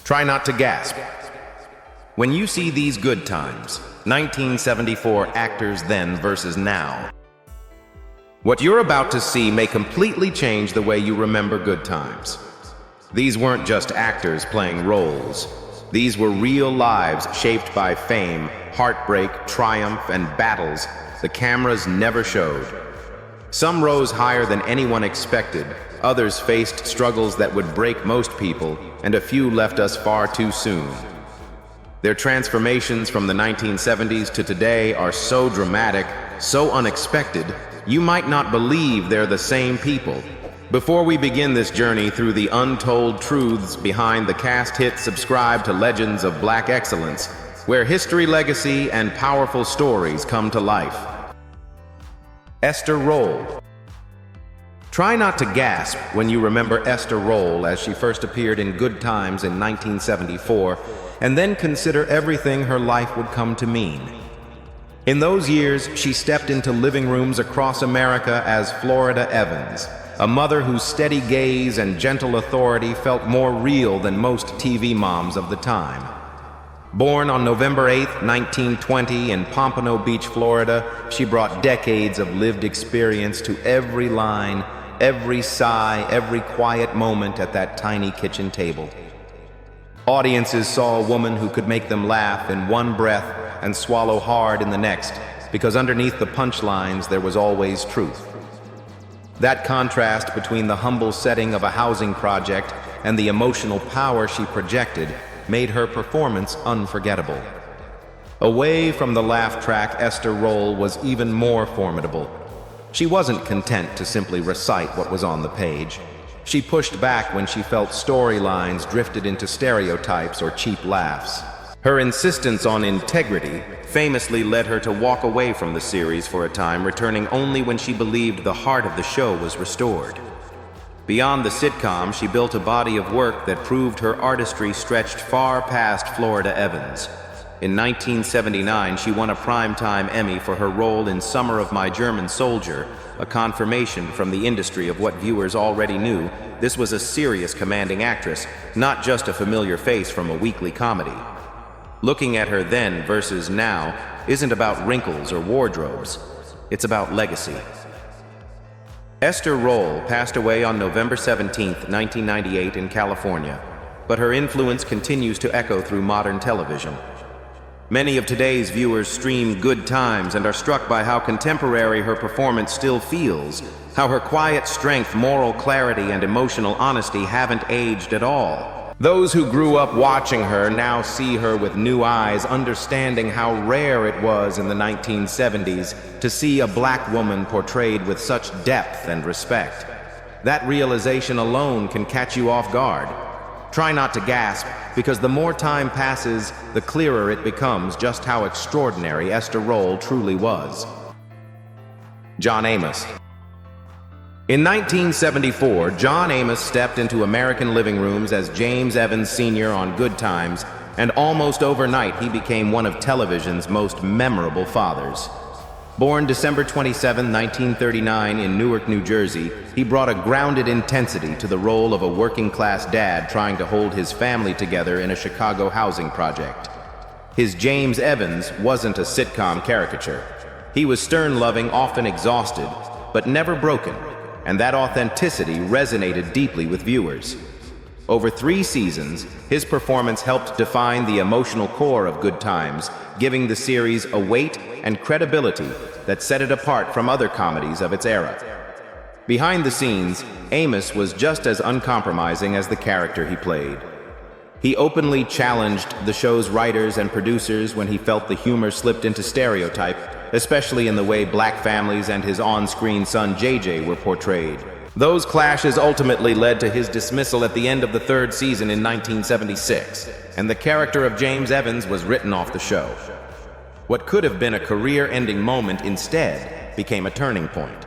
Try not to gasp. When you see these good times, 1974 actors then versus now, what you're about to see may completely change the way you remember good times. These weren't just actors playing roles. These were real lives shaped by fame, heartbreak, triumph, and battles the cameras never showed. Some rose higher than anyone expected, others faced struggles that would break most people, and a few left us far too soon. Their transformations from the 1970s to today are so dramatic, so unexpected, you might not believe they're the same people. Before we begin this journey through the untold truths behind the cast hit, subscribe to Legends of Black Excellence, where history, legacy, and powerful stories come to life. Esther Rolle. Try not to gasp when you remember Esther Rolle as she first appeared in Good Times in 1974, and then consider everything her life would come to mean. In those years, she stepped into living rooms across America as Florida Evans, a mother whose steady gaze and gentle authority felt more real than most TV moms of the time. Born on November 8, 1920 in Pompano Beach, Florida, she brought decades of lived experience to every line, every sigh, every quiet moment at that tiny kitchen table. Audiences saw a woman who could make them laugh in one breath and swallow hard in the next, because underneath the punchlines there was always truth. That contrast between the humble setting of a housing project and the emotional power she projected made her performance unforgettable. Away from the laugh track, Esther Rolle was even more formidable. She wasn't content to simply recite what was on the page. She pushed back when she felt storylines drifted into stereotypes or cheap laughs. Her insistence on integrity famously led her to walk away from the series for a time, returning only when she believed the heart of the show was restored. Beyond the sitcom, she built a body of work that proved her artistry stretched far past Florida Evans. In 1979, she won a Primetime Emmy for her role in Summer of My German Soldier, a confirmation from the industry of what viewers already knew: this was a serious, commanding actress, not just a familiar face from a weekly comedy. Looking at her then versus now isn't about wrinkles or wardrobes. It's about legacy. Esther Rolle passed away on November 17, 1998 in California, but her influence continues to echo through modern television. Many of today's viewers stream Good Times and are struck by how contemporary her performance still feels, how her quiet strength, moral clarity, and emotional honesty haven't aged at all. Those who grew up watching her now see her with new eyes, understanding how rare it was in the 1970s to see a black woman portrayed with such depth and respect. That realization alone can catch you off guard. Try not to gasp, because the more time passes, the clearer it becomes just how extraordinary Esther Rolle truly was. John Amos. In 1974, John Amos stepped into American living rooms as James Evans Sr. on Good Times, and almost overnight he became one of television's most memorable fathers. Born December 27, 1939 in Newark, New Jersey, he brought a grounded intensity to the role of a working-class dad trying to hold his family together in a Chicago housing project. His James Evans wasn't a sitcom caricature. He was stern-loving, often exhausted, but never broken, and that authenticity resonated deeply with viewers. Over 3 seasons, his performance helped define the emotional core of Good Times, giving the series a weight and credibility that set it apart from other comedies of its era. Behind the scenes, Amos was just as uncompromising as the character he played. He openly challenged the show's writers and producers when he felt the humor slipped into stereotype, especially in the way black families and his on-screen son JJ were portrayed. Those clashes ultimately led to his dismissal at the end of the 3rd season in 1976, and the character of James Evans was written off the show. What could have been a career-ending moment instead became a turning point.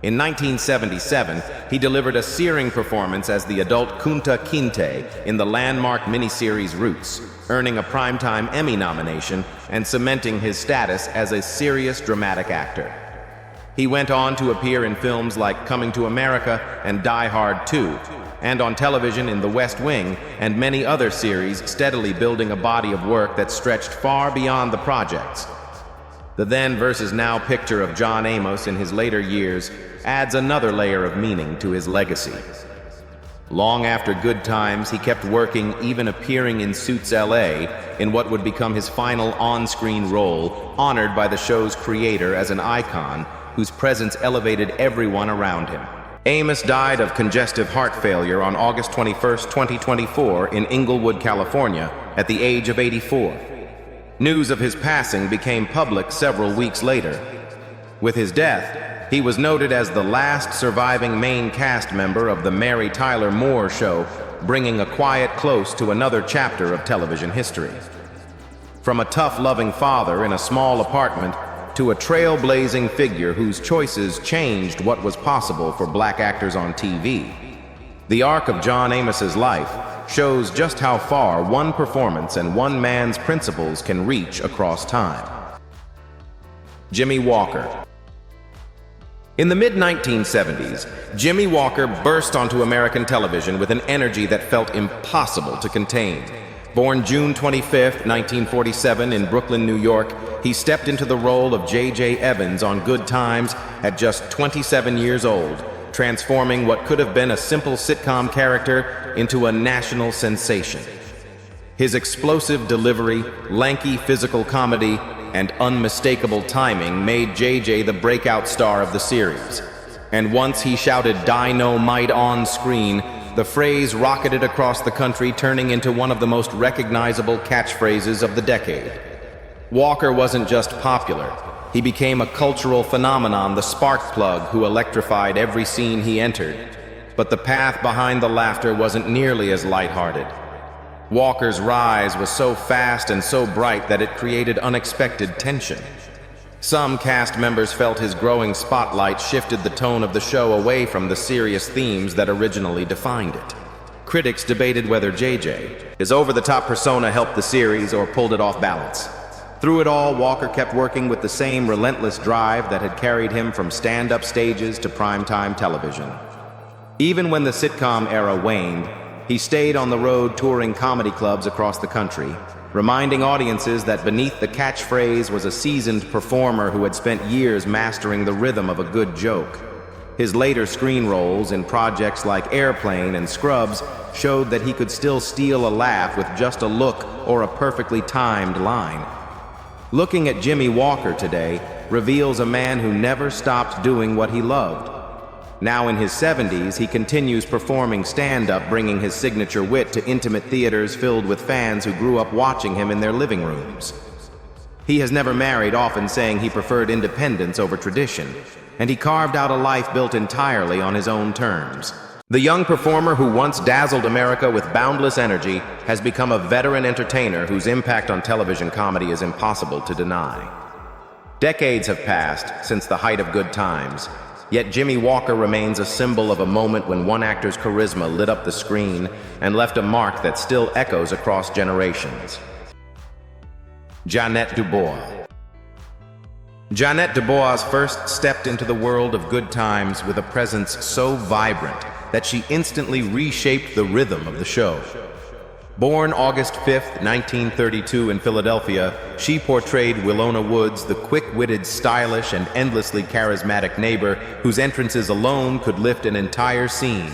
In 1977, he delivered a searing performance as the adult Kunta Kinte in the landmark miniseries Roots, earning a Primetime Emmy nomination and cementing his status as a serious dramatic actor. He went on to appear in films like Coming to America and Die Hard 2, and on television in The West Wing and many other series, steadily building a body of work that stretched far beyond the projects. The then versus now picture of John Amos in his later years adds another layer of meaning to his legacy. Long after Good Times, he kept working, even appearing in Suits LA in what would become his final on-screen role, honored by the show's creator as an icon whose presence elevated everyone around him. Amos died of congestive heart failure on August 21, 2024 in Inglewood, California, at the age of 84. News of his passing became public several weeks later. With his death, he was noted as the last surviving main cast member of the Mary Tyler Moore Show, bringing a quiet close to another chapter of television history. From a tough, loving father in a small apartment to a trailblazing figure whose choices changed what was possible for black actors on TV, the arc of John Amos's life shows just how far one performance and one man's principles can reach across time. Jimmy Walker. In the mid-1970s, Jimmy Walker burst onto American television with an energy that felt impossible to contain. Born June 25, 1947 in Brooklyn, New York, he stepped into the role of J.J. Evans on Good Times at just 27 years old, transforming what could have been a simple sitcom character into a national sensation. His explosive delivery, lanky physical comedy, and unmistakable timing made JJ the breakout star of the series. And once he shouted "Dynamite" on screen, the phrase rocketed across the country, turning into one of the most recognizable catchphrases of the decade. Walker wasn't just popular. He became a cultural phenomenon, the spark plug who electrified every scene he entered. But the path behind the laughter wasn't nearly as lighthearted. Walker's rise was so fast and so bright that it created unexpected tension. Some cast members felt his growing spotlight shifted the tone of the show away from the serious themes that originally defined it. Critics debated whether JJ's over-the-top persona helped the series or pulled it off balance. Through it all, Walker kept working with the same relentless drive that had carried him from stand-up stages to primetime television. Even when the sitcom era waned, he stayed on the road touring comedy clubs across the country, reminding audiences that beneath the catchphrase was a seasoned performer who had spent years mastering the rhythm of a good joke. His later screen roles in projects like Airplane and Scrubs showed that he could still steal a laugh with just a look or a perfectly timed line. Looking at Jimmy Walker today reveals a man who never stopped doing what he loved. Now in his 70s, he continues performing stand-up, bringing his signature wit to intimate theaters filled with fans who grew up watching him in their living rooms. He has never married, often saying he preferred independence over tradition, and he carved out a life built entirely on his own terms. The young performer who once dazzled America with boundless energy has become a veteran entertainer whose impact on television comedy is impossible to deny. Decades have passed since the height of Good Times, yet Jimmy Walker remains a symbol of a moment when one actor's charisma lit up the screen and left a mark that still echoes across generations. Jeanette Dubois. Jeanette Dubois first stepped into the world of Good Times with a presence so vibrant that she instantly reshaped the rhythm of the show. Born August 5, 1932 in Philadelphia, she portrayed Willona Woods, the quick-witted, stylish, and endlessly charismatic neighbor whose entrances alone could lift an entire scene.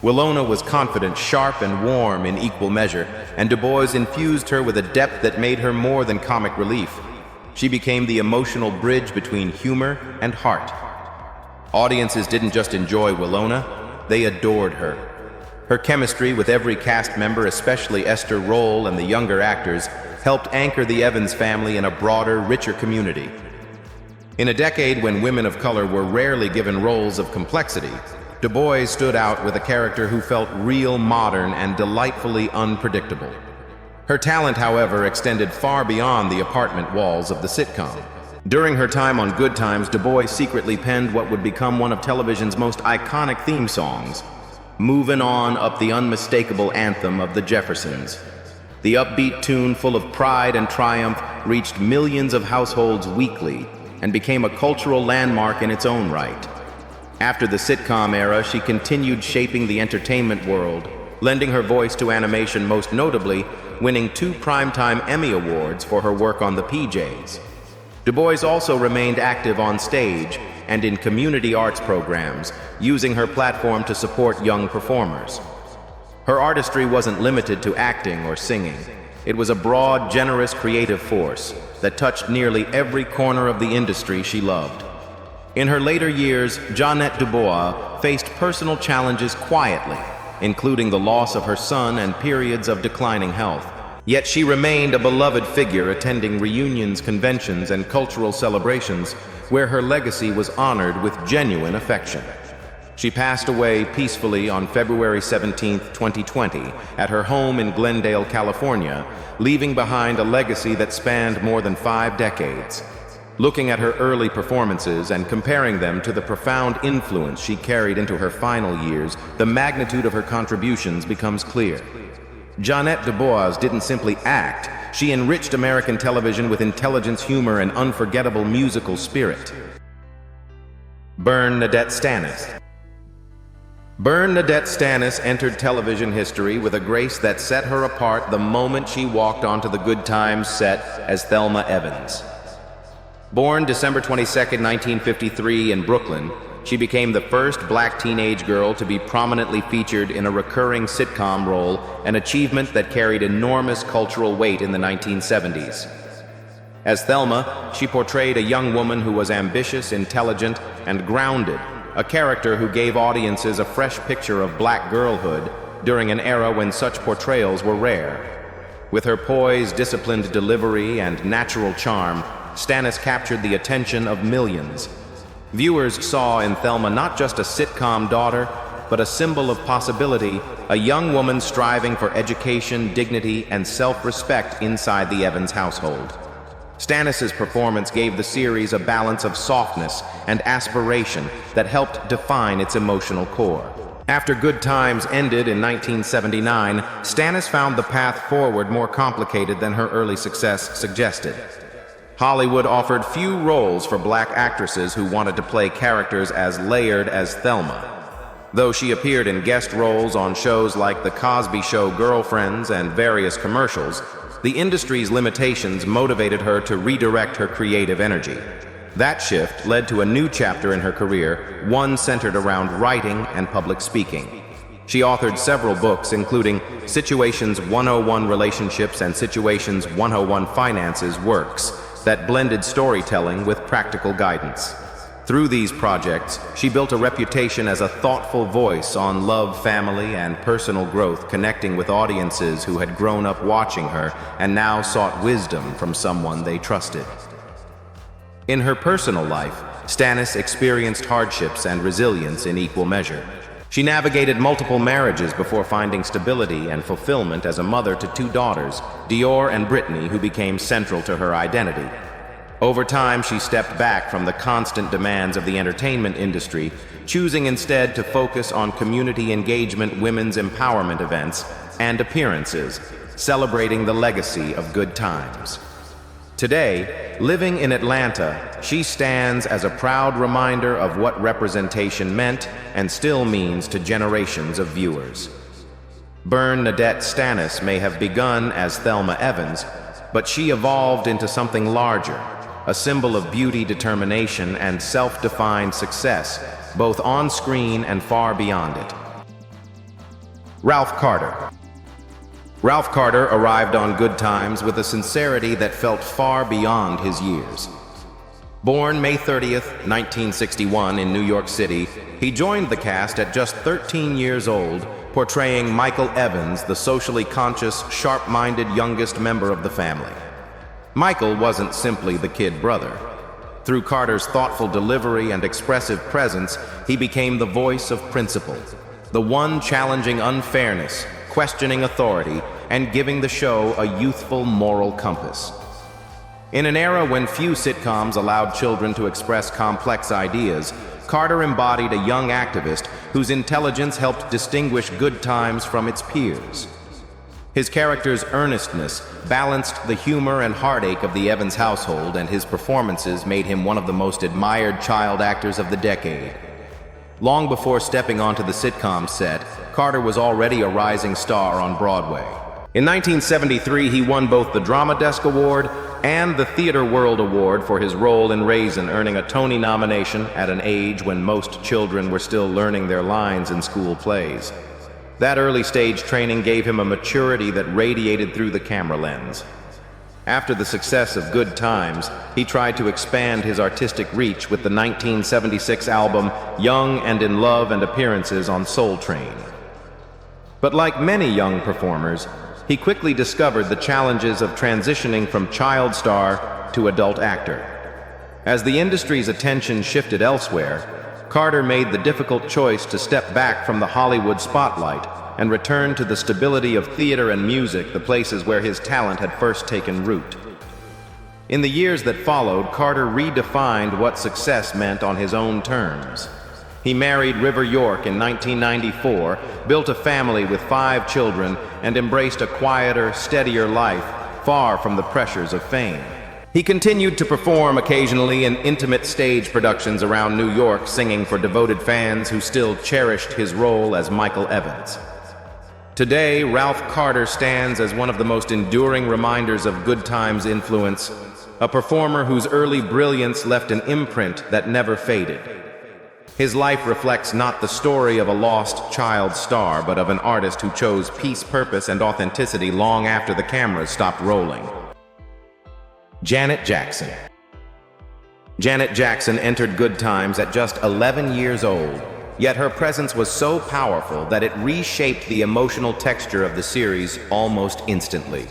Willona was confident, sharp, and warm in equal measure, and Dubois infused her with a depth that made her more than comic relief. She became the emotional bridge between humor and heart. Audiences didn't just enjoy Willona, they adored her. Her chemistry with every cast member, especially Esther Roll and the younger actors, helped anchor the Evans family in a broader, richer community. In a decade when women of color were rarely given roles of complexity, Dubois stood out with a character who felt real, modern, and delightfully unpredictable. Her talent, however, extended far beyond the apartment walls of the sitcom. During her time on Good Times, Dubois secretly penned what would become one of television's most iconic theme songs, "Movin' On Up," the unmistakable anthem of the Jeffersons. The upbeat tune, full of pride and triumph, reached millions of households weekly, and became a cultural landmark in its own right. After the sitcom era, she continued shaping the entertainment world, lending her voice to animation, most notably winning 2 Primetime Emmy Awards for her work on the PJs. Du Bois also remained active on stage and in community arts programs, using her platform to support young performers. Her artistry wasn't limited to acting or singing. It was a broad, generous creative force that touched nearly every corner of the industry she loved. In her later years, Jeanette Du Bois faced personal challenges quietly, including the loss of her son and periods of declining health. Yet she remained a beloved figure, attending reunions, conventions, and cultural celebrations where her legacy was honored with genuine affection. She passed away peacefully on February 17, 2020, at her home in Glendale, California, leaving behind a legacy that spanned more than 5 decades. Looking at her early performances and comparing them to the profound influence she carried into her final years, the magnitude of her contributions becomes clear. Jeanette Du Bois didn't simply act, she enriched American television with intelligence, humor, and unforgettable musical spirit. Bernadette Stanis. Bernadette Stanis entered television history with a grace that set her apart the moment she walked onto the Good Times set as Thelma Evans. Born December 22, 1953 in Brooklyn, she became the first black teenage girl to be prominently featured in a recurring sitcom role, an achievement that carried enormous cultural weight in the 1970s. As Thelma, she portrayed a young woman who was ambitious, intelligent, and grounded, a character who gave audiences a fresh picture of black girlhood during an era when such portrayals were rare. With her poise, disciplined delivery, and natural charm, Stanis captured the attention of millions. Viewers saw in Thelma not just a sitcom daughter, but a symbol of possibility, a young woman striving for education, dignity, and self-respect inside the Evans household. Stanis's performance gave the series a balance of softness and aspiration that helped define its emotional core. After Good Times ended in 1979, Stanis found the path forward more complicated than her early success suggested. Hollywood offered few roles for black actresses who wanted to play characters as layered as Thelma. Though she appeared in guest roles on shows like The Cosby Show, Girlfriends, and various commercials, the industry's limitations motivated her to redirect her creative energy. That shift led to a new chapter in her career, one centered around writing and public speaking. She authored several books, including Situations 101 Relationships and Situations 101 Finances works, that blended storytelling with practical guidance. Through these projects, she built a reputation as a thoughtful voice on love, family, and personal growth, connecting with audiences who had grown up watching her and now sought wisdom from someone they trusted. In her personal life, Stanis experienced hardships and resilience in equal measure. She navigated multiple marriages before finding stability and fulfillment as a mother to 2 daughters, Dior and Brittany, who became central to her identity. Over time, she stepped back from the constant demands of the entertainment industry, choosing instead to focus on community engagement, women's empowerment events, and appearances, celebrating the legacy of Good Times. Today, living in Atlanta, she stands as a proud reminder of what representation meant and still means to generations of viewers. Bernadette Stanis may have begun as Thelma Evans, but she evolved into something larger, a symbol of beauty, determination, and self-defined success, both on screen and far beyond it. Ralph Carter. Ralph Carter arrived on Good Times with a sincerity that felt far beyond his years. Born May 30th, 1961 in New York City, he joined the cast at just 13 years old, portraying Michael Evans, the socially conscious, sharp-minded youngest member of the family. Michael wasn't simply the kid brother. Through Carter's thoughtful delivery and expressive presence, he became the voice of principle, the one challenging unfairness, questioning authority, and giving the show a youthful moral compass. In an era when few sitcoms allowed children to express complex ideas, Carter embodied a young activist whose intelligence helped distinguish Good Times from its peers. His character's earnestness balanced the humor and heartache of the Evans household, and his performances made him one of the most admired child actors of the decade. Long before stepping onto the sitcom set, Carter was already a rising star on Broadway. In 1973, he won both the Drama Desk Award and the Theatre World Award for his role in Raisin, earning a Tony nomination at an age when most children were still learning their lines in school plays. That early stage training gave him a maturity that radiated through the camera lens. After the success of Good Times, he tried to expand his artistic reach with the 1976 album Young and in Love, and appearances on Soul Train. But like many young performers, he quickly discovered the challenges of transitioning from child star to adult actor. As the industry's attention shifted elsewhere, Carter made the difficult choice to step back from the Hollywood spotlight and return to the stability of theater and music, the places where his talent had first taken root. In the years that followed, Carter redefined what success meant on his own terms. He married River York in 1994, built a family with 5 children, and embraced a quieter, steadier life, far from the pressures of fame. He continued to perform occasionally in intimate stage productions around New York, singing for devoted fans who still cherished his role as Michael Evans. Today, Ralph Carter stands as one of the most enduring reminders of Good Times' influence, a performer whose early brilliance left an imprint that never faded. His life reflects not the story of a lost child star, but of an artist who chose peace, purpose, and authenticity long after the cameras stopped rolling. Janet Jackson. Janet Jackson entered Good Times at just 11 years old, yet her presence was so powerful that it reshaped the emotional texture of the series almost instantly.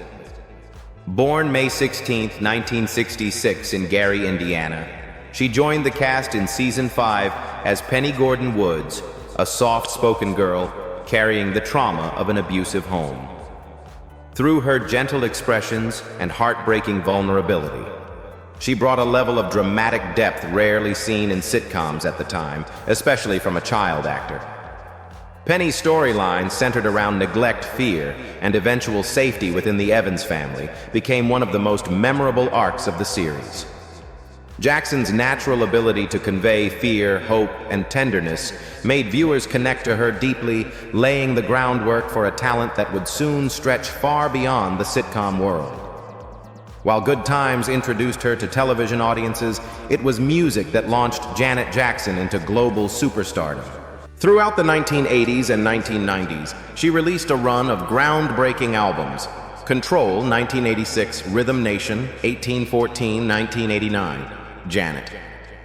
Born May 16, 1966 in Gary, Indiana, she joined the cast in season 5 as Penny Gordon Woods, a soft-spoken girl carrying the trauma of an abusive home. Through her gentle expressions and heartbreaking vulnerability, she brought a level of dramatic depth rarely seen in sitcoms at the time, especially from a child actor. Penny's storyline, centered around neglect, fear, and eventual safety within the Evans family, became one of the most memorable arcs of the series. Jackson's natural ability to convey fear, hope, and tenderness made viewers connect to her deeply, laying the groundwork for a talent that would soon stretch far beyond the sitcom world. While Good Times introduced her to television audiences, it was music that launched Janet Jackson into global superstardom. Throughout the 1980s and 1990s, she released a run of groundbreaking albums: Control, 1986, Rhythm Nation, 1814, 1989, Janet,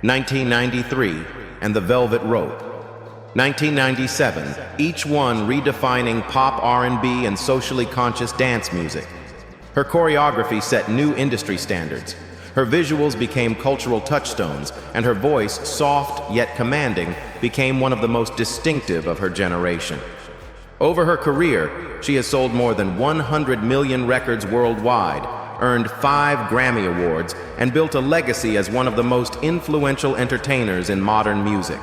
1993, and The Velvet Rope, 1997, each one redefining pop, R&B, and socially conscious dance music. Her choreography set new industry standards. Her visuals became cultural touchstones, and her voice, soft yet commanding, became one of the most distinctive of her generation. Over her career, she has sold more than 100 million records worldwide, earned 5 Grammy Awards, and built a legacy as one of the most influential entertainers in modern music.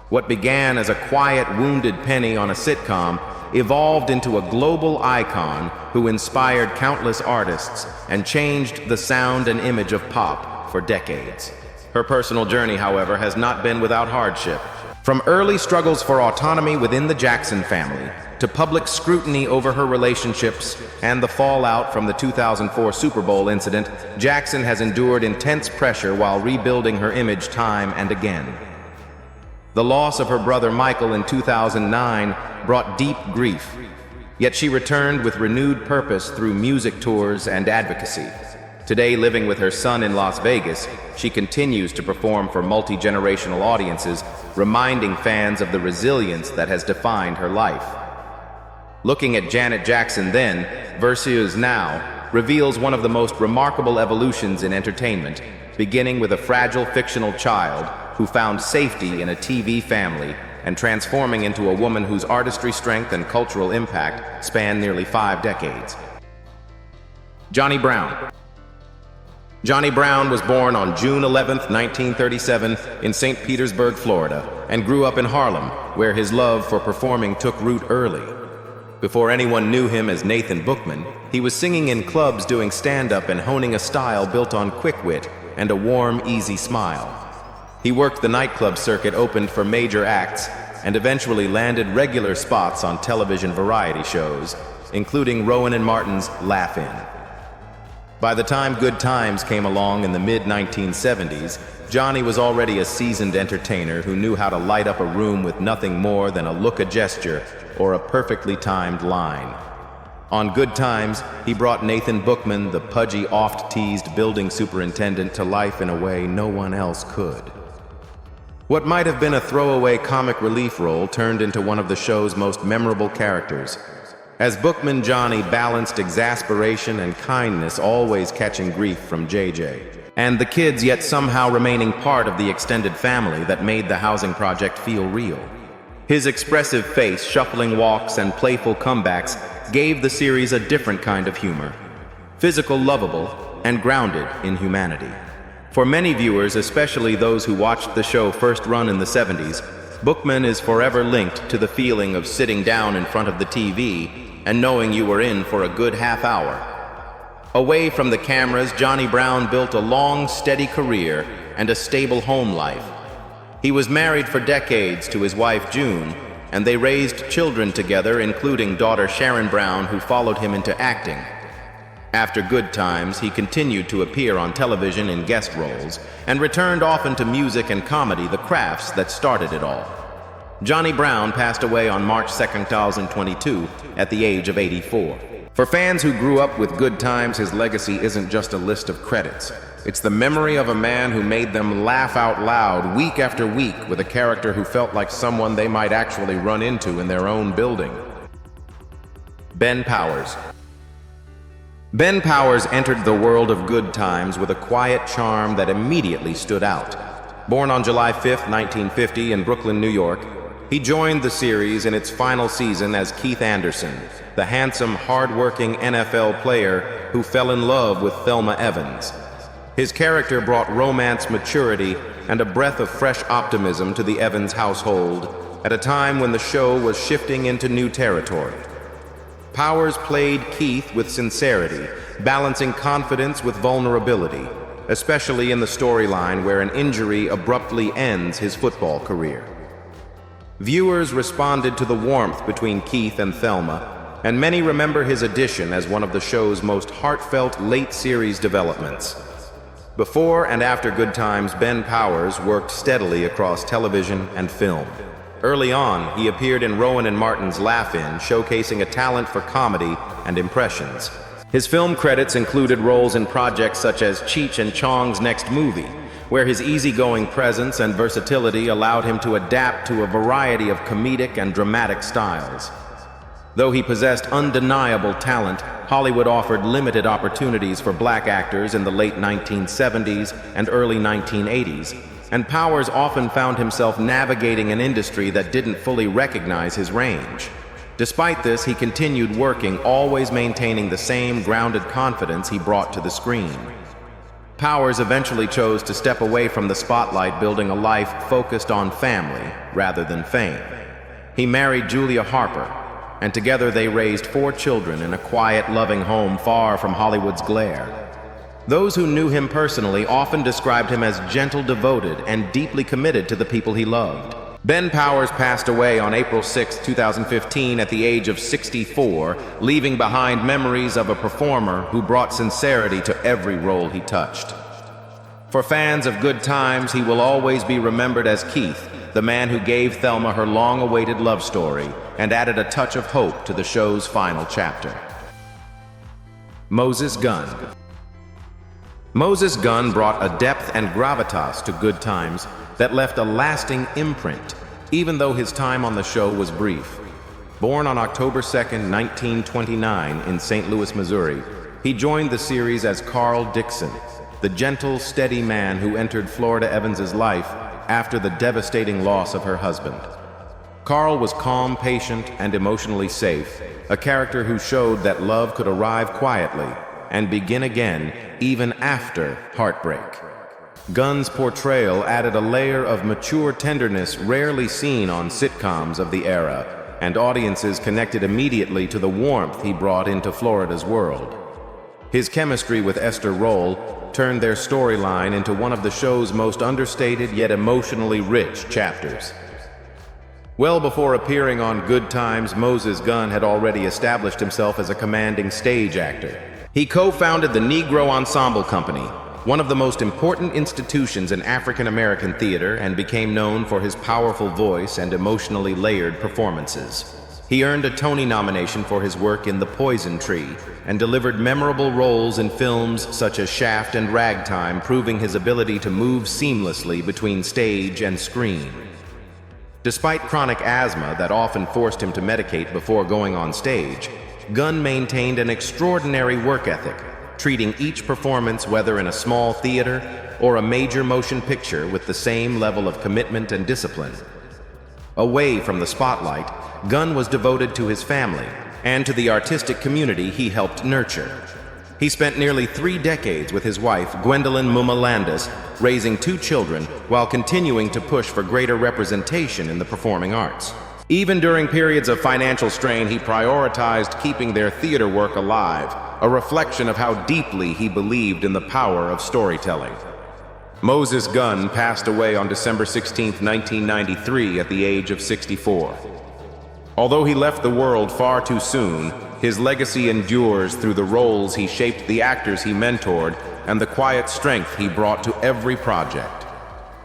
What began as a quiet, wounded Penny on a sitcom evolved into a global icon who inspired countless artists and changed the sound and image of pop for decades. Her personal journey, however, has not been without hardship. From early struggles for autonomy within the Jackson family, to public scrutiny over her relationships and the fallout from the 2004 Super Bowl incident, Jackson has endured intense pressure while rebuilding her image time and again. The loss of her brother Michael in 2009 brought deep grief, yet she returned with renewed purpose through music tours and advocacy. Today, living with her son in Las Vegas, she continues to perform for multi-generational audiences, reminding fans of the resilience that has defined her life. Looking at Janet Jackson then versus now reveals one of the most remarkable evolutions in entertainment, beginning with a fragile fictional child who found safety in a TV family and transforming into a woman whose artistry, strength, and cultural impact span nearly 5 decades. Johnny Brown. Johnny Brown was born on June 11, 1937, in St. Petersburg, Florida, and grew up in Harlem, where his love for performing took root early. Before anyone knew him as Nathan Bookman, he was singing in clubs, doing stand-up, and honing a style built on quick wit and a warm, easy smile. He worked the nightclub circuit, opened for major acts, and eventually landed regular spots on television variety shows, including Rowan and Martin's Laugh In. By the time Good Times came along in the mid-1970s, Johnny was already a seasoned entertainer who knew how to light up a room with nothing more than a look, a gesture, or a perfectly timed line. On Good Times, he brought Nathan Bookman, the pudgy, oft-teased building superintendent, to life in a way no one else could. What might have been a throwaway comic relief role turned into one of the show's most memorable characters. As Bookman, Johnny balanced exasperation and kindness, always catching grief from JJ and the kids, yet somehow remaining part of the extended family that made the housing project feel real. His expressive face, shuffling walks, and playful comebacks gave the series a different kind of humor. Physical, lovable, and grounded in humanity. For many viewers, especially those who watched the show first run in the 70s, Bookman is forever linked to the feeling of sitting down in front of the TV and knowing you were in for a good half hour. Away from the cameras, Johnny Brown built a long, steady career and a stable home life. He was married for decades to his wife June, and they raised children together, including daughter Sharon Brown, who followed him into acting. After Good Times, he continued to appear on television in guest roles and returned often to music and comedy, the crafts that started it all. Johnny Brown passed away on March 2, 2022, at the age of 84. For fans who grew up with Good Times, his legacy isn't just a list of credits. It's the memory of a man who made them laugh out loud week after week with a character who felt like someone they might actually run into in their own building. Ben Powers. Ben Powers entered the world of Good Times with a quiet charm that immediately stood out. Born on July 5, 1950 in Brooklyn, New York, he joined the series in its final season as Keith Anderson, the handsome, hard-working NFL player who fell in love with Thelma Evans. His character brought romance, maturity, and a breath of fresh optimism to the Evans household at a time when the show was shifting into new territory. Powers played Keith with sincerity, balancing confidence with vulnerability, especially in the storyline where an injury abruptly ends his football career. Viewers responded to the warmth between Keith and Thelma, and many remember his addition as one of the show's most heartfelt late-series developments. Before and after Good Times, Ben Powers worked steadily across television and film. Early on, he appeared in Rowan and Martin's Laugh In, showcasing a talent for comedy and impressions. His film credits included roles in projects such as Cheech and Chong's Next Movie, where his easygoing presence and versatility allowed him to adapt to a variety of comedic and dramatic styles. Though he possessed undeniable talent, Hollywood offered limited opportunities for black actors in the late 1970s and early 1980s, and Powers often found himself navigating an industry that didn't fully recognize his range. Despite this, he continued working, always maintaining the same grounded confidence he brought to the screen. Powers eventually chose to step away from the spotlight, building a life focused on family rather than fame. He married Julia Harper, and together they raised 4 children in a quiet, loving home far from Hollywood's glare. Those who knew him personally often described him as gentle, devoted, and deeply committed to the people he loved. Ben Powers passed away on April 6, 2015 at the age of 64, leaving behind memories of a performer who brought sincerity to every role he touched. For fans of Good Times, he will always be remembered as Keith, the man who gave Thelma her long-awaited love story and added a touch of hope to the show's final chapter. Moses Gunn. Moses Gunn brought a depth and gravitas to Good Times that left a lasting imprint, even though his time on the show was brief. Born on October 2, 1929 in St. Louis, Missouri, he joined the series as Carl Dixon, the gentle, steady man who entered Florida Evans's life after the devastating loss of her husband. Carl was calm, patient, and emotionally safe, a character who showed that love could arrive quietly and begin again even after heartbreak. Gunn's portrayal added a layer of mature tenderness rarely seen on sitcoms of the era, and audiences connected immediately to the warmth he brought into Florida's world. His chemistry with Esther Roll turned their storyline into one of the show's most understated yet emotionally rich chapters. Well before appearing on Good Times, Moses Gunn had already established himself as a commanding stage actor. He co-founded the Negro Ensemble Company, one of the most important institutions in African American theater, and became known for his powerful voice and emotionally layered performances. He earned a Tony nomination for his work in The Poison Tree and delivered memorable roles in films such as Shaft and Ragtime, proving his ability to move seamlessly between stage and screen. Despite chronic asthma that often forced him to medicate before going on stage, Gunn maintained an extraordinary work ethic, treating each performance, whether in a small theater or a major motion picture, with the same level of commitment and discipline. Away from the spotlight, Gunn was devoted to his family and to the artistic community he helped nurture. He spent nearly 3 decades with his wife, Gwendolyn Muma Landis, raising 2 children while continuing to push for greater representation in the performing arts. Even during periods of financial strain, he prioritized keeping their theater work alive, a reflection of how deeply he believed in the power of storytelling. Moses Gunn passed away on December 16, 1993, at the age of 64. Although he left the world far too soon, his legacy endures through the roles he shaped, the actors he mentored, and the quiet strength he brought to every project.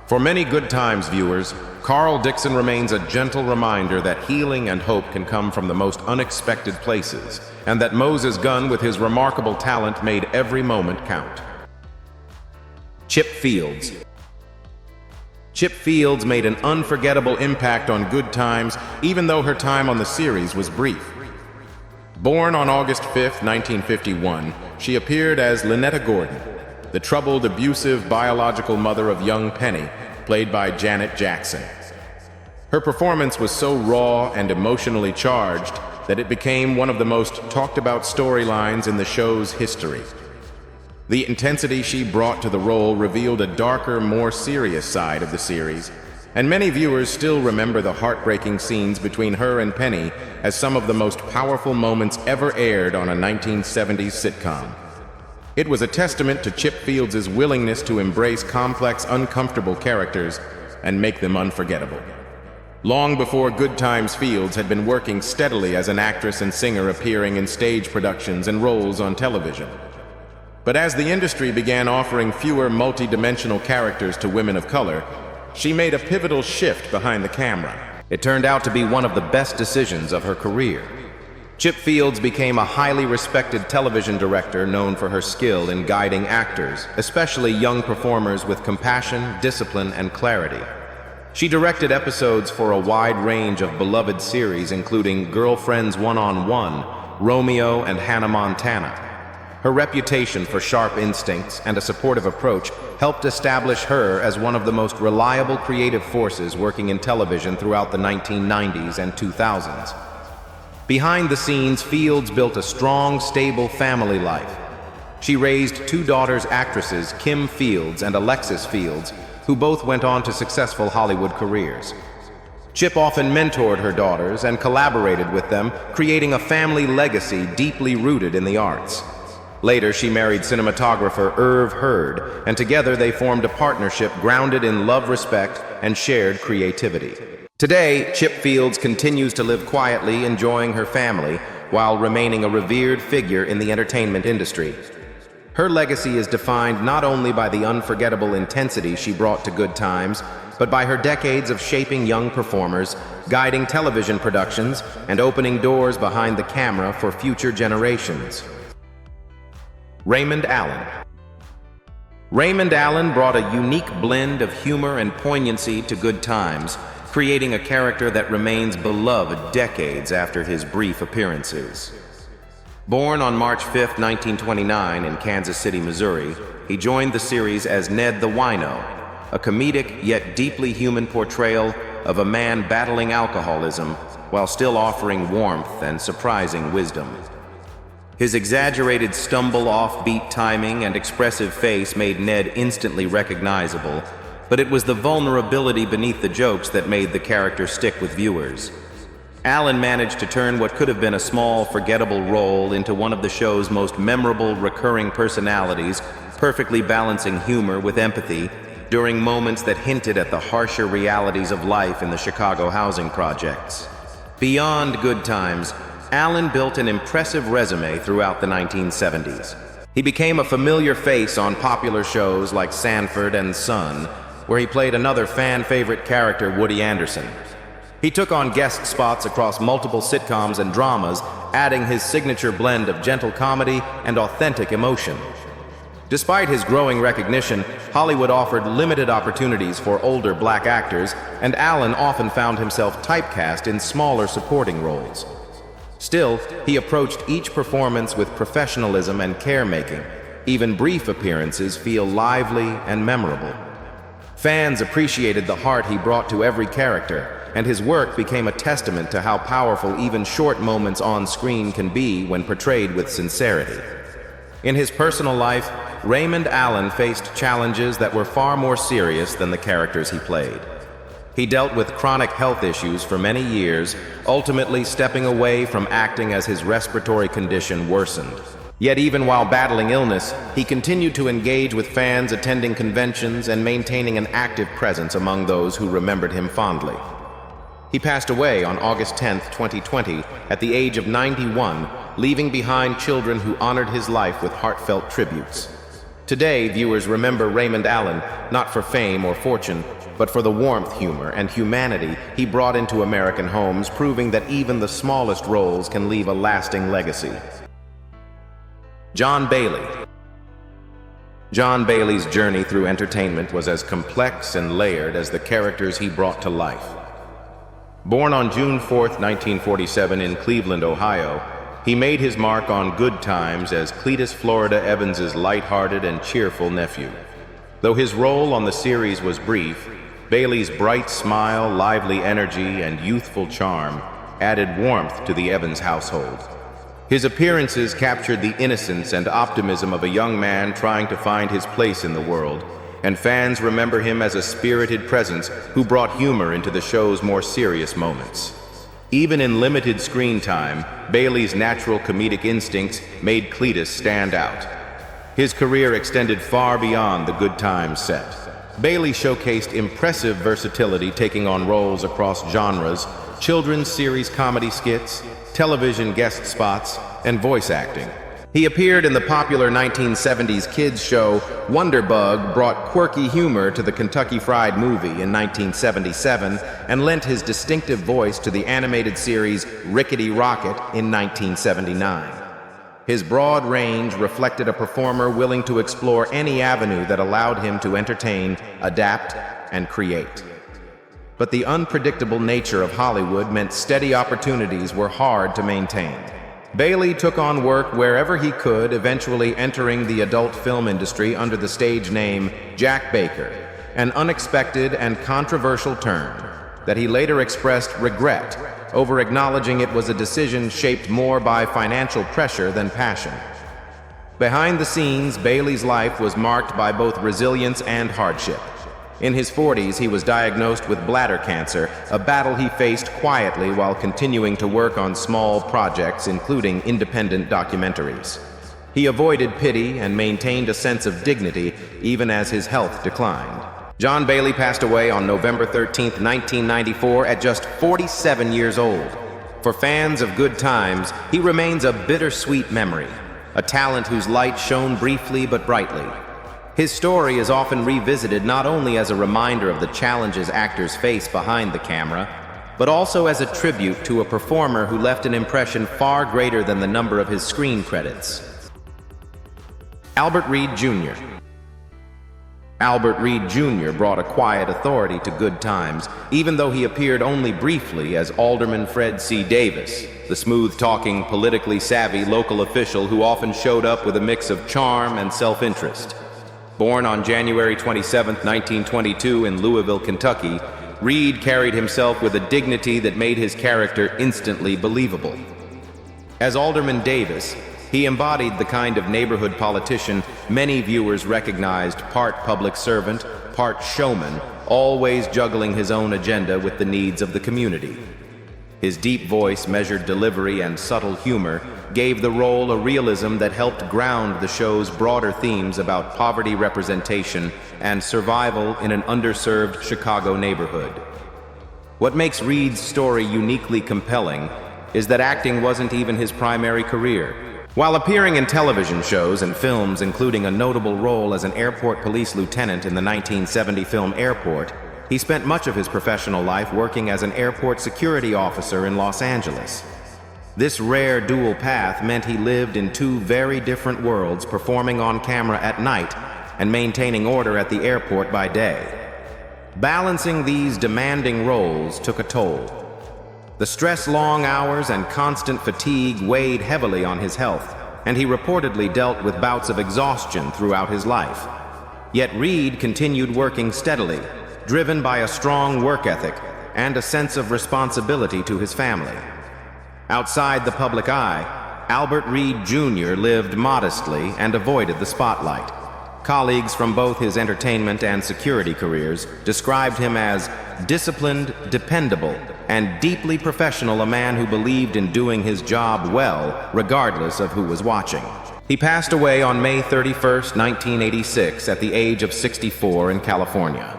For many Good Times viewers, Carl Dixon remains a gentle reminder that healing and hope can come from the most unexpected places, and that Moses Gunn, with his remarkable talent, made every moment count. Chip Fields. Chip Fields made an unforgettable impact on Good Times, even though her time on the series was brief. Born on August 5, 1951, she appeared as Lynetta Gordon, the troubled, abusive biological mother of young Penny, played by Janet Jackson. Her performance was so raw and emotionally charged that it became one of the most talked about storylines in the show's history. The intensity she brought to the role revealed a darker, more serious side of the series, and many viewers still remember the heartbreaking scenes between her and Penny as some of the most powerful moments ever aired on a 1970s sitcom. It was a testament to Chip Fields' willingness to embrace complex, uncomfortable characters and make them unforgettable. Long before Good Times, Fields had been working steadily as an actress and singer, appearing in stage productions and roles on television. But as the industry began offering fewer multi-dimensional characters to women of color, she made a pivotal shift behind the camera. It turned out to be one of the best decisions of her career. Chip Fields became a highly respected television director known for her skill in guiding actors, especially young performers, with compassion, discipline, and clarity. She directed episodes for a wide range of beloved series, including Girlfriends One-on-One, Romeo, and Hannah Montana. Her reputation for sharp instincts and a supportive approach helped establish her as one of the most reliable creative forces working in television throughout the 1990s and 2000s. Behind the scenes, Fields built a strong, stable family life. She raised 2 daughters, actresses Kim Fields and Alexis Fields, who both went on to successful Hollywood careers. Chip often mentored her daughters and collaborated with them, creating a family legacy deeply rooted in the arts. Later, she married cinematographer Irv Hurd, and together they formed a partnership grounded in love, respect, and shared creativity. Today, Chip Fields continues to live quietly, enjoying her family, while remaining a revered figure in the entertainment industry. Her legacy is defined not only by the unforgettable intensity she brought to Good Times, but by her decades of shaping young performers, guiding television productions, and opening doors behind the camera for future generations. Raymond Allen. Raymond Allen brought a unique blend of humor and poignancy to Good Times, creating a character that remains beloved decades after his brief appearances. Born on March 5, 1929 in Kansas City, Missouri, he joined the series as Ned the Wino, a comedic yet deeply human portrayal of a man battling alcoholism while still offering warmth and surprising wisdom. His exaggerated stumble, offbeat timing, and expressive face made Ned instantly recognizable, but it was the vulnerability beneath the jokes that made the character stick with viewers. Allen managed to turn what could have been a small, forgettable role into one of the show's most memorable recurring personalities, perfectly balancing humor with empathy during moments that hinted at the harsher realities of life in the Chicago housing projects. Beyond Good Times, Allen built an impressive resume throughout the 1970s. He became a familiar face on popular shows like Sanford and Son, where he played another fan-favorite character, Woody Anderson. He took on guest spots across multiple sitcoms and dramas, adding his signature blend of gentle comedy and authentic emotion. Despite his growing recognition, Hollywood offered limited opportunities for older black actors, and Allen often found himself typecast in smaller supporting roles. Still, he approached each performance with professionalism and care-making. Even brief appearances feel lively and memorable. Fans appreciated the heart he brought to every character, and his work became a testament to how powerful even short moments on screen can be when portrayed with sincerity. In his personal life, Raymond Allen faced challenges that were far more serious than the characters he played. He dealt with chronic health issues for many years, ultimately stepping away from acting as his respiratory condition worsened. Yet even while battling illness, he continued to engage with fans, attending conventions and maintaining an active presence among those who remembered him fondly. He passed away on August 10, 2020, at the age of 91, leaving behind children who honored his life with heartfelt tributes. Today, viewers remember Raymond Allen not for fame or fortune, but for the warmth, humor, and humanity he brought into American homes, proving that even the smallest roles can leave a lasting legacy. John Bailey. John Bailey's journey through entertainment was as complex and layered as the characters he brought to life. Born on June 4, 1947 in Cleveland, Ohio, he made his mark on Good Times as Cletus Florida Evans's lighthearted and cheerful nephew. Though his role on the series was brief, Bailey's bright smile, lively energy, and youthful charm added warmth to the Evans household. His appearances captured the innocence and optimism of a young man trying to find his place in the world, and fans remember him as a spirited presence who brought humor into the show's more serious moments. Even in limited screen time, Bailey's natural comedic instincts made Cletus stand out. His career extended far beyond the Good Times set. Bailey showcased impressive versatility, taking on roles across genres, children's series comedy skits, television guest spots, and voice acting. He appeared in the popular 1970s kids show Wonderbug, brought quirky humor to the Kentucky Fried Movie in 1977, and lent his distinctive voice to the animated series Rickety Rocket in 1979. His broad range reflected a performer willing to explore any avenue that allowed him to entertain, adapt, and create. But the unpredictable nature of Hollywood meant steady opportunities were hard to maintain. Bailey took on work wherever he could, eventually entering the adult film industry under the stage name Jack Baker, an unexpected and controversial turn that he later expressed regret over, acknowledging it was a decision shaped more by financial pressure than passion. Behind the scenes, Bailey's life was marked by both resilience and hardship. In his 40s, he was diagnosed with bladder cancer, a battle he faced quietly while continuing to work on small projects, including independent documentaries. He avoided pity and maintained a sense of dignity even as his health declined. John Bailey passed away on November 13, 1994, at just 47 years old. For fans of Good Times, he remains a bittersweet memory, a talent whose light shone briefly but brightly. His story is often revisited not only as a reminder of the challenges actors face behind the camera, but also as a tribute to a performer who left an impression far greater than the number of his screen credits. Albert Reed Jr. Albert Reed Jr. brought a quiet authority to Good Times, even though he appeared only briefly as Alderman Fred C. Davis, the smooth-talking, politically savvy local official who often showed up with a mix of charm and self-interest. Born on January 27, 1922 in Louisville, Kentucky, Reed carried himself with a dignity that made his character instantly believable. As Alderman Davis, he embodied the kind of neighborhood politician many viewers recognized, part public servant, part showman, always juggling his own agenda with the needs of the community. His deep voice, measured delivery, and subtle humor gave the role a realism that helped ground the show's broader themes about poverty representation and survival in an underserved Chicago neighborhood. What makes Reed's story uniquely compelling is that acting wasn't even his primary career. While appearing in television shows and films, including a notable role as an airport police lieutenant in the 1970 film Airport, he spent much of his professional life working as an airport security officer in Los Angeles. This rare dual path meant he lived in two very different worlds, performing on camera at night and maintaining order at the airport by day. Balancing these demanding roles took a toll. The stress, long hours, and constant fatigue weighed heavily on his health, and he reportedly dealt with bouts of exhaustion throughout his life. Yet Reed continued working steadily, driven by a strong work ethic and a sense of responsibility to his family. Outside the public eye, Albert Reed Jr. lived modestly and avoided the spotlight. Colleagues from both his entertainment and security careers described him as disciplined, dependable, and deeply professional, a man who believed in doing his job well, regardless of who was watching. He passed away on May 31, 1986, at the age of 64 in California.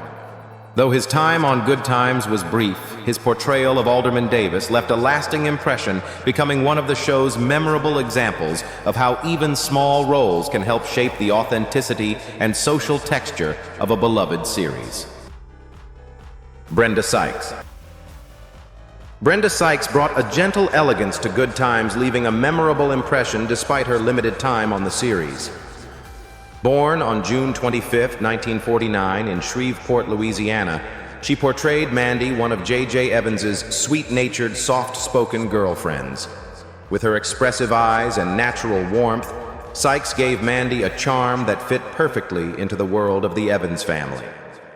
Though his time on Good Times was brief, his portrayal of Alderman Davis left a lasting impression, becoming one of the show's memorable examples of how even small roles can help shape the authenticity and social texture of a beloved series. Brenda Sykes. Brenda Sykes brought a gentle elegance to Good Times, leaving a memorable impression despite her limited time on the series. Born on June 25, 1949, in Shreveport, Louisiana, she portrayed Mandy, one of J.J. Evans's sweet-natured, soft-spoken girlfriends. With her expressive eyes and natural warmth, Sykes gave Mandy a charm that fit perfectly into the world of the Evans family.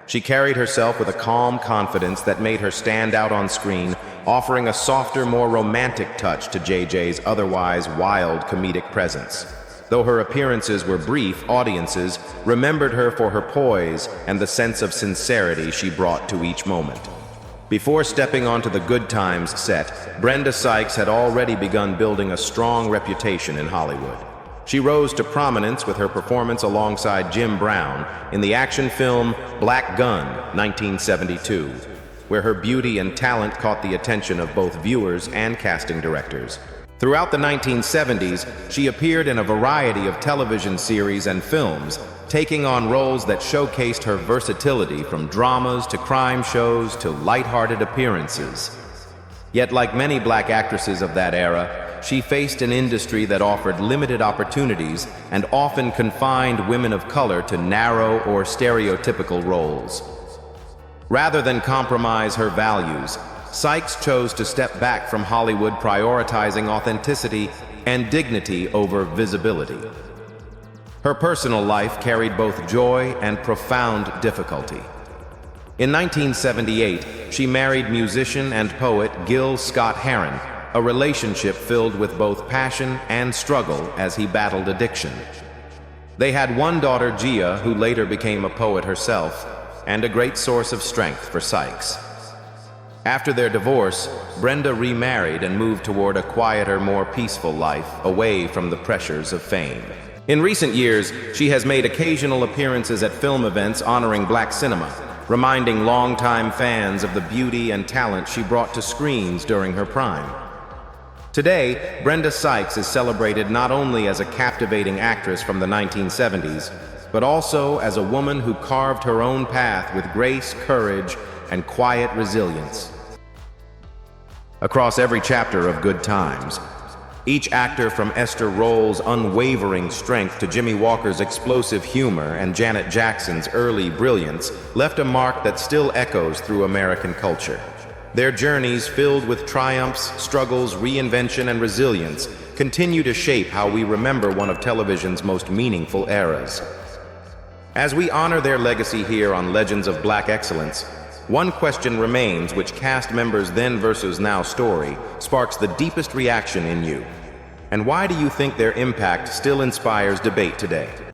She carried herself with a calm confidence that made her stand out on screen, offering a softer, more romantic touch to J.J.'s otherwise wild comedic presence. Though her appearances were brief, audiences remembered her for her poise and the sense of sincerity she brought to each moment. Before stepping onto the Good Times set, Brenda Sykes had already begun building a strong reputation in Hollywood. She rose to prominence with her performance alongside Jim Brown in the action film Black Gun, 1972, where her beauty and talent caught the attention of both viewers and casting directors. Throughout the 1970s, she appeared in a variety of television series and films, taking on roles that showcased her versatility, from dramas to crime shows to lighthearted appearances. Yet, like many black actresses of that era, she faced an industry that offered limited opportunities and often confined women of color to narrow or stereotypical roles. Rather than compromise her values, Sykes chose to step back from Hollywood, prioritizing authenticity and dignity over visibility. Her personal life carried both joy and profound difficulty. In 1978, she married musician and poet Gil Scott-Heron, a relationship filled with both passion and struggle as he battled addiction. They had one daughter, Gia, who later became a poet herself, and a great source of strength for Sykes. After their divorce, Brenda remarried and moved toward a quieter, more peaceful life, away from the pressures of fame. In recent years, she has made occasional appearances at film events honoring black cinema, reminding longtime fans of the beauty and talent she brought to screens during her prime. Today, Brenda Sykes is celebrated not only as a captivating actress from the 1970s, but also as a woman who carved her own path with grace, courage, and quiet resilience. Across every chapter of Good Times, each actor, from Esther Rolls' unwavering strength to Jimmy Walker's explosive humor and Janet Jackson's early brilliance, left a mark that still echoes through American culture. Their journeys, filled with triumphs, struggles, reinvention, and resilience, continue to shape how we remember one of television's most meaningful eras. As we honor their legacy here on Legends of Black Excellence, one question remains which cast members' then versus now story sparks the deepest reaction in you. And why do you think their impact still inspires debate today?